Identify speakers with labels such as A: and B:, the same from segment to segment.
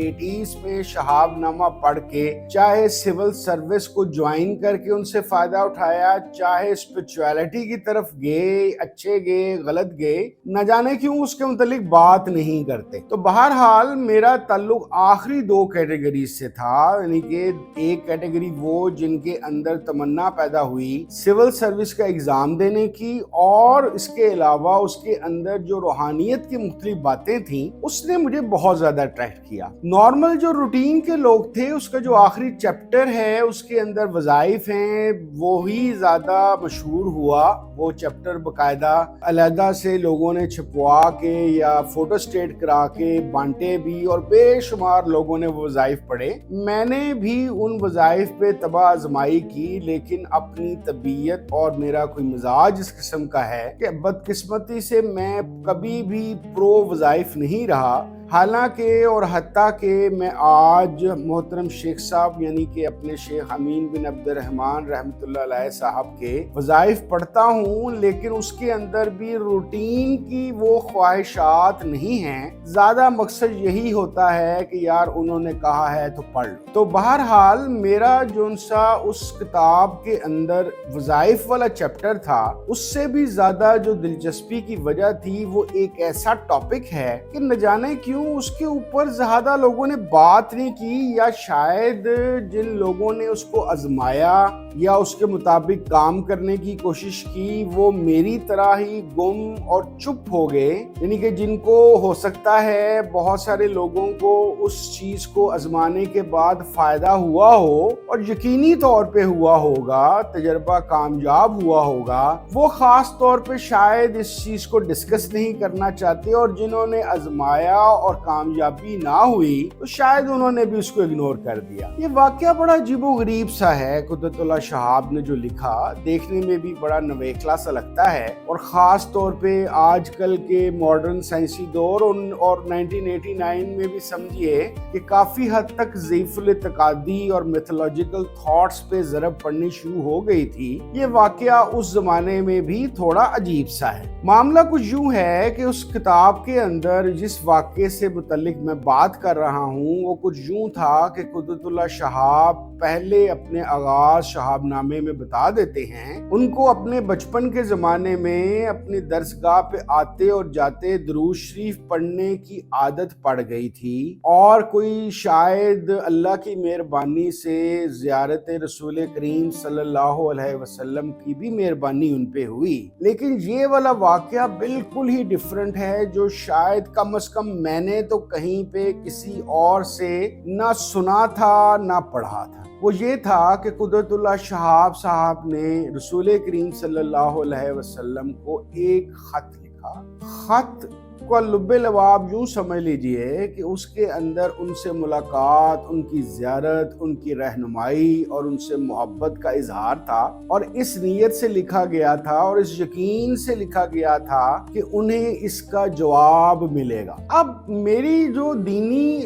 A: 80s میں شہاب نامہ پڑھ کے چاہے سول سروس کو جوائن کر کے ان سے فائدہ اٹھایا، چاہے اسپرچویلٹی کی طرف گئے، اچھے گئے غلط گئے، نہ جانے کیوں اس کے متعلق بات نہیں کرتے۔ تو بہرحال میرا تعلق آخری دو کیٹیگریز سے تھا، یعنی کہ ایک کیٹیگری وہ جن کے اندر تمنا پیدا ہوئی سول سروس کا ایگزام دینے کی، اور اس کے علاوہ اس کے اندر جو روحانیت کی مختلف باتیں تھیں اس نے مجھے بہت زیادہ اٹریکٹ کیا۔ نارمل جو روٹین کے لوگ تھے اس کا جو آخری چیپٹر ہے اس کے اندر وظائف ہیں وہی زیادہ مشہور ہوا۔ وہ چیپٹر باقاعدہ علیحدہ سے لوگوں نے چھپوا کے یا فوٹو سٹیٹ کرا کے بانٹے بھی، اور بے شمار لوگوں نے وہ وظائف پڑھے۔ میں نے بھی ان وظائف پہ تباہ آزمائی کی، لیکن اپنی طبیعت اور میرا کوئی مزاج اس قسم کا ہے کہ بدقسمتی سے میں کبھی بھی پرو وظائف نہیں رہا۔ حالانکہ اور حتیٰ کہ میں آج محترم شیخ صاحب یعنی کہ اپنے شیخ امین بن عبد الرحمن رحمۃ اللہ علیہ صاحب کے وظائف پڑھتا ہوں، لیکن اس کے اندر بھی روٹین کی وہ خواہشات نہیں ہیں۔ زیادہ مقصد یہی ہوتا ہے کہ یار انہوں نے کہا ہے تو پڑھ لو۔ تو بہرحال میرا جو سا اس کتاب کے اندر وظائف والا چیپٹر تھا اس سے بھی زیادہ جو دلچسپی کی وجہ تھی وہ ایک ایسا ٹاپک ہے کہ نہ جانے کیوں اس کے اوپر زیادہ لوگوں نے بات نہیں کی، یا شاید جن لوگوں نے اس کو آزمایا یا اس کے مطابق کام کرنے کی کوشش کی وہ میری طرح ہی گم اور چپ ہو گئے، یعنی کہ جن کو ہو سکتا ہے بہت سارے لوگوں کو اس چیز کو آزمانے کے بعد فائدہ ہوا ہو اور یقینی طور پہ ہوا ہوگا، تجربہ کامیاب ہوا ہوگا، وہ خاص طور پہ شاید اس چیز کو ڈسکس نہیں کرنا چاہتے، اور جنہوں نے آزمایا اور کامیابی نہ ہوئی تو شاید انہوں نے بھی اس کو اگنور کر دیا۔ یہ واقعہ بڑا عجیب و غریب سا ہے قدرت اللہ شہاب نے جو لکھا، دیکھنے میں بھی بڑا نویکلا سا لگتا ہے، اور خاص طور پہ آج کل کے ماڈرن سائنسی دور اور 1989 میں بھی سمجھیے کہ کافی حد تک ضعیف الاعتقادی اور میتھولوجیکل تھاٹس پہ ضرب پڑنی شروع ہو گئی تھی۔ یہ واقعہ اس زمانے میں بھی تھوڑا عجیب سا ہے۔ معاملہ کچھ یوں ہے کہ اس کتاب کے اندر جس واقعے سے متعلق میں بات کر رہا ہوں وہ کچھ یوں تھا کہ قدرت اللہ شہاب پہلے اپنے آغاز شہاب نامے میں بتا دیتے ہیں ان کو اپنے بچپن کے زمانے میں اپنی درسگاہ پہ آتے اور جاتے درود شریف پڑھنے کی عادت پڑ گئی تھی، اور کوئی شاید اللہ کی مہربانی سے زیارت رسول کریم صلی اللہ علیہ وسلم کی بھی مہربانی ان پہ ہوئی، لیکن یہ والا واقعہ بالکل ہی ڈیفرنٹ ہے جو شاید کم از کم میں نے تو کہیں پہ کسی اور سے نہ سنا تھا نہ پڑھا تھا۔ وہ یہ تھا کہ قدرت اللہ شہاب صاحب نے رسول کریم صلی اللہ علیہ وسلم کو ایک خط لکھا۔ خط کو لب لباب یوں سمجھ لیجئے کہ اس کے اندر ان سے ملاقات، ان کی زیارت، ان کی رہنمائی اور ان سے محبت کا اظہار تھا، اور اس نیت سے لکھا گیا تھا اور اس یقین سے لکھا گیا تھا کہ انہیں اس کا جواب ملے گا۔ اب میری جو دینی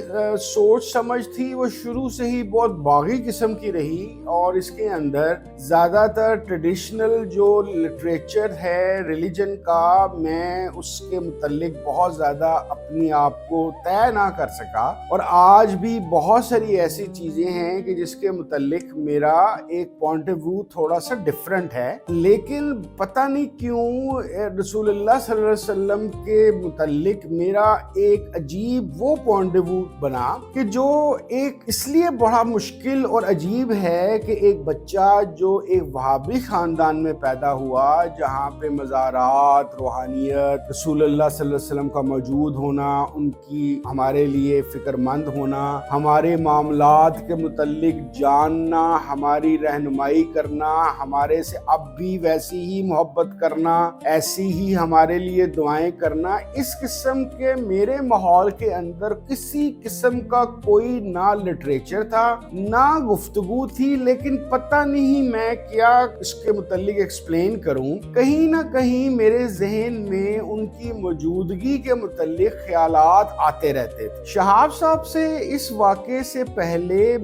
A: سوچ سمجھ تھی وہ شروع سے ہی بہت باغی قسم کی رہی، اور اس کے اندر زیادہ تر ٹریڈیشنل جو لٹریچر ہے ریلیجن کا میں اس کے متعلق بہت زیادہ اپنی آپ کو طے نہ کر سکا، اور آج بھی بہت ساری ایسی چیزیں ہیں کہ جس کے متعلق میرا ایک پوائنٹ آف ویو تھوڑا سا ڈیفرنٹ ہے، لیکن پتہ نہیں کیوں رسول اللہ صلی اللہ علیہ وسلم کے متعلق میرا ایک عجیب وہ پوائنٹ آف ویو بنا کہ جو ایک اس لیے بڑا مشکل اور عجیب ہے کہ ایک بچہ جو ایک وہابی خاندان میں پیدا ہوا جہاں پہ مزارات، روحانیت، رسول اللہ صلی اللہ علیہ وسلم کا موجود ہونا، ان کی ہمارے لیے فکر مند ہونا، ہمارے معاملات کے متعلق جاننا، ہماری رہنمائی کرنا، ہمارے سے اب بھی ویسی ہی محبت کرنا، ایسی ہی ہمارے لیے دعائیں کرنا، اس قسم کے میرے ماحول کے اندر کسی قسم کا کوئی نہ لٹریچر تھا نہ گفتگو تھی، لیکن پتہ نہیں میں کیا اس کے متعلق ایکسپلین کروں، کہیں نہ کہیں میرے ذہن میں ان کی موجودگی زندگی کے متعلق خیالات آتے رہتے تھے۔ شہاب صاحب سے اس واقعے سے پہلے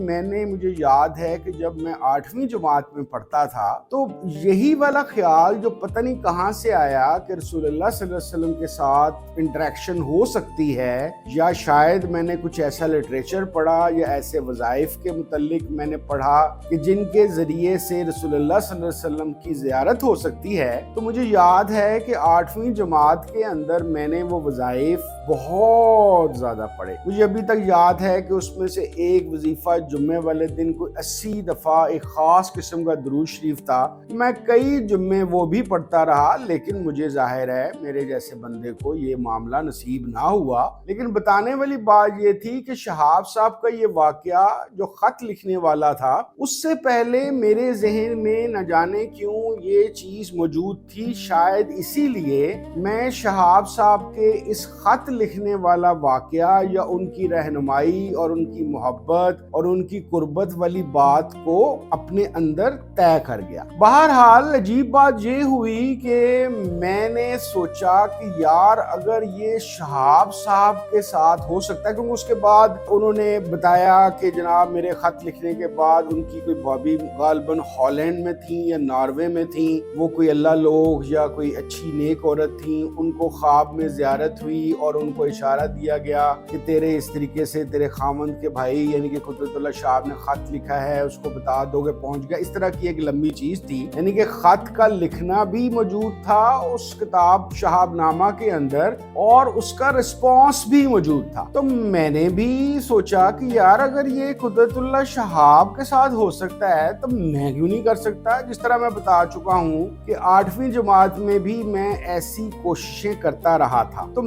A: مجھے یاد ہے کہ جب میں 8ویں جماعت میں پڑھتا تھا تو یہی والا خیال جو پتہ نہیں کہاں سے آیا کہ رسول اللہ صلی اللہ علیہ وسلم کے ساتھ انٹریکشن ہو سکتی ہے، یا شاید میں نے کچھ ایسا لٹریچر پڑھا یا ایسے وظائف کے متعلق میں نے پڑھا کہ جن کے ذریعے سے رسول اللہ صلی اللہ علیہ وسلم کی زیارت ہو سکتی ہے۔ تو مجھے یاد ہے کہ 8ویں جماعت کے اندر میں نے وہ وظائف بہت زیادہ پڑھے۔ مجھے ابھی تک یاد ہے کہ اس میں سے ایک وظیفہ جمعے والے دن کوئی 80 دفعہ ایک خاص قسم کا درود شریف تھا۔ میں کئی جمعے وہ بھی پڑھتا رہا، لیکن مجھے ظاہر ہے میرے جیسے بندے کو یہ معاملہ نصیب نہ ہوا۔ لیکن بتانے والی بات یہ تھی کہ شہاب صاحب کا یہ واقعہ جو خط لکھنے والا تھا، اس سے پہلے میرے ذہن میں نہ جانے کیوں یہ چیز موجود تھی۔ شاید اسی لیے میں شہاب صاحب کے اس خط لکھنے والا واقعہ یا ان کی رہنمائی اور ان کی محبت اور ان کی قربت والی بات کو اپنے اندر طے کر گیا۔ بہرحال عجیب بات یہ ہوئی کہ میں نے سوچا کہ یار اگر یہ شہاب صاحب کے ساتھ ہو سکتا ہے، کیونکہ اس کے بعد انہوں نے بتایا کہ جناب میرے خط لکھنے کے بعد ان کی کوئی بھابھی غالباً ہالینڈ میں تھیں یا ناروے میں تھیں، وہ کوئی اللہ لوگ یا کوئی اچھی نیک عورت تھیں، ان کو خواب میں زیارت ہوئی اور ان کو اشارہ دیا گیا کہ تیرے اس طریقے سے تیرے خاوند کے بھائی یعنی کہ قدرت اللہ شاہب نے خط لکھا ہے، اس کو بتا دو گے پہنچ گیا۔ اس طرح کی ایک لمبی چیز تھی، یعنی کہ خط کا لکھنا بھی موجود تھا اس کتاب شہاب نامہ کے اندر اور اس کا رسپانس بھی موجود تھا۔ تو میں نے بھی سوچا کہ یار اگر یہ قدرت اللہ شہاب کے ساتھ ہو سکتا ہے تو میں کیوں نہیں کر سکتا۔ جس طرح میں بتا چکا ہوں کہ 8ویں جماعت میں بھی میں ایسی کوششیں کرتا رہا تھا۔ تو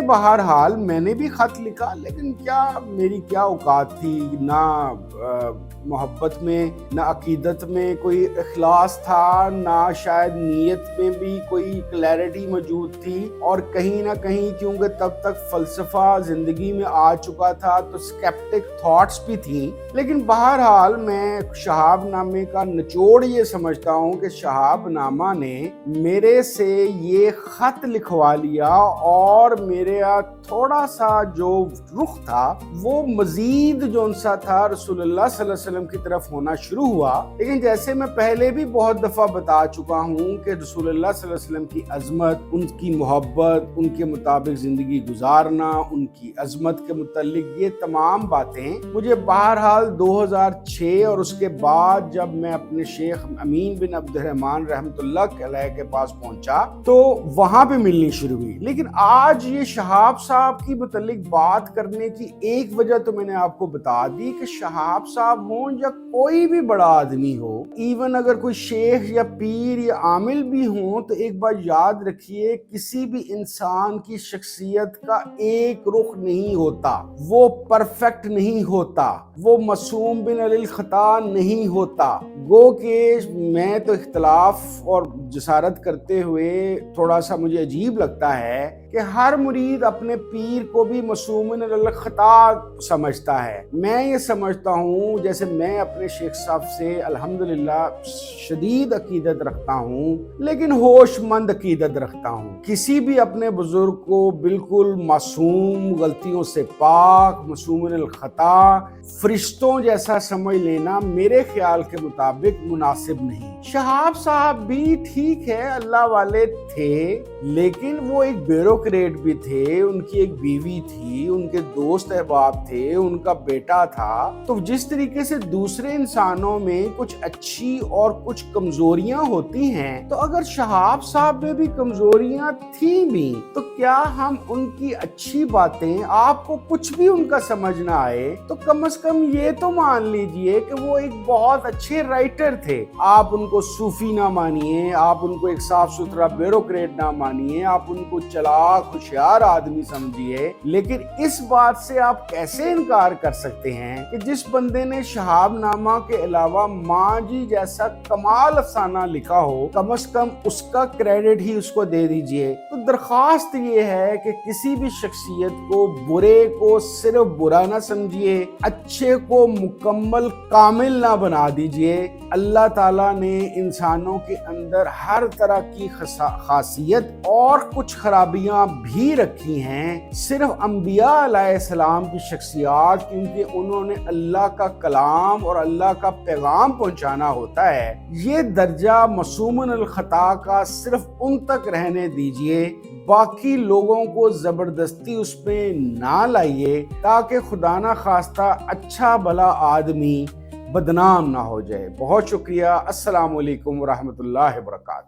A: بہرحال میں نے بھی خط لکھا، لیکن میری کیا اوقات تھی، نہ محبت میں نہ عقیدت میں کوئی اخلاص تھا، نہ شاید نیت میں بھی کوئی کلیئرٹی موجود تھی، اور کہیں نہ کہیں کیونکہ تب تک فلسفہ زندگی میں آ چکا تھا تو سکیپٹک تھاٹس بھی تھیں۔ لیکن بہرحال میں شہاب نامے کا نچوڑ یہ سمجھتا ہوں کہ شہاب نامہ نے میرے سے یہ خط لکھوا لیا اور میرے تھوڑا سا جو رخ تھا وہ مزید جو انسا تھا رسول اللہ صلی اللہ علیہ وسلم کی طرف ہونا شروع ہوا۔ لیکن جیسے میں پہلے بھی بہت دفعہ بتا چکا ہوں کہ رسول اللہ صلی اللہ علیہ وسلم کی عظمت، ان کی محبت، ان کے مطابق زندگی گزارنا، ان کی عظمت کے متعلق یہ تمام باتیں مجھے بہرحال 2006 اور اس کے بعد جب میں اپنے شیخ امین بن عبد الرحمن رحمۃ اللہ علیہ کے پاس پہنچا تو وہاں پہ ملنی شروع ہوئی۔ لیکن آج یہ شہاب صاحب کی متعلق بات کرنے کی ایک وجہ تو میں نے آپ کو بتا دی کہ شہاب صاحب ہوں یا کوئی بھی بڑا آدمی ہو، ایون اگر کوئی شیخ یا پیر یا عامل بھی ہوں، تو ایک بات یاد رکھیے کسی بھی انسان کی شخصیت کا ایک رخ نہیں ہوتا، وہ پرفیکٹ نہیں ہوتا، وہ معصوم بن الخطا نہیں ہوتا۔ گو کہ میں تو اختلاف اور جسارت کرتے ہوئے تھوڑا سا مجھے عجیب لگتا ہے کہ ہر مرید اپنے پیر کو بھی معصوم من الخطا سمجھتا ہے۔ میں یہ سمجھتا ہوں جیسے میں اپنے شیخ صاحب سے الحمدللہ شدید عقیدت رکھتا ہوں، لیکن ہوش مند عقیدت رکھتا ہوں۔ کسی بھی اپنے بزرگ کو بالکل معصوم، غلطیوں سے پاک، معصوم من الخطا، فرشتوں جیسا سمجھ لینا میرے خیال کے مطابق مناسب نہیں۔ شہاب صاحب بھی ٹھیک ہے اللہ والے تھے، لیکن وہ ایک بیوروکریٹ بھی تھے، ان کی ایک بیوی تھی، ان کے دوست احباب تھے، ان کا بیٹا تھا۔ تو جس طریقے سے دوسرے انسانوں میں کچھ اچھی اور کچھ کمزوریاں ہوتی ہیں، تو اگر شہاب صاحب میں بھی کمزوریاں تھیں بھی تو کیا ہم ان کی اچھی باتیں، آپ کو کچھ بھی ان کا سمجھ نہ آئے تو کم از کم یہ تو مان لیجئے کہ وہ ایک بہت اچھے رائٹر تھے۔ آپ ان کو صوفی نہ مانیے، آپ ان کو ایک صاف ستھرا بیوروکریٹ نہ مانیے، آپ ان کو چلاک ہوشیار آدمی سمجھیے، لیکن اس بات سے آپ کیسے انکار کر سکتے ہیں کہ جس بندے نے شہاب نامہ کے علاوہ ماں جی جیسا کمال افسانہ لکھا ہو، کم از کم اس کا کریڈٹ ہی اس کو دے دیجئے۔ تو درخواست یہ ہے کہ کسی بھی شخصیت کو، برے کو صرف برا نہ سمجھیے، اچھے کو مکمل کامل نہ بنا دیجئے۔ اللہ تعالیٰ نے انسانوں کے اندر ہر طرح کی خاصیت اور کچھ خرابیاں یہاں بھی رکھی ہیں صرف انبیاء علیہ السلام کی شخصیات، کیونکہ انہوں نے اللہ کا کلام اور اللہ کا پیغام پہنچانا ہوتا ہے۔ یہ درجہ معصومن الخطا کا صرف ان تک رہنے دیجئے، باقی لوگوں کو زبردستی اس پہ نہ لائیے، تاکہ خدا نہ خواستہ اچھا بھلا آدمی بدنام نہ ہو جائے۔ بہت شکریہ۔ السلام علیکم ورحمۃ اللہ وبرکاتہ۔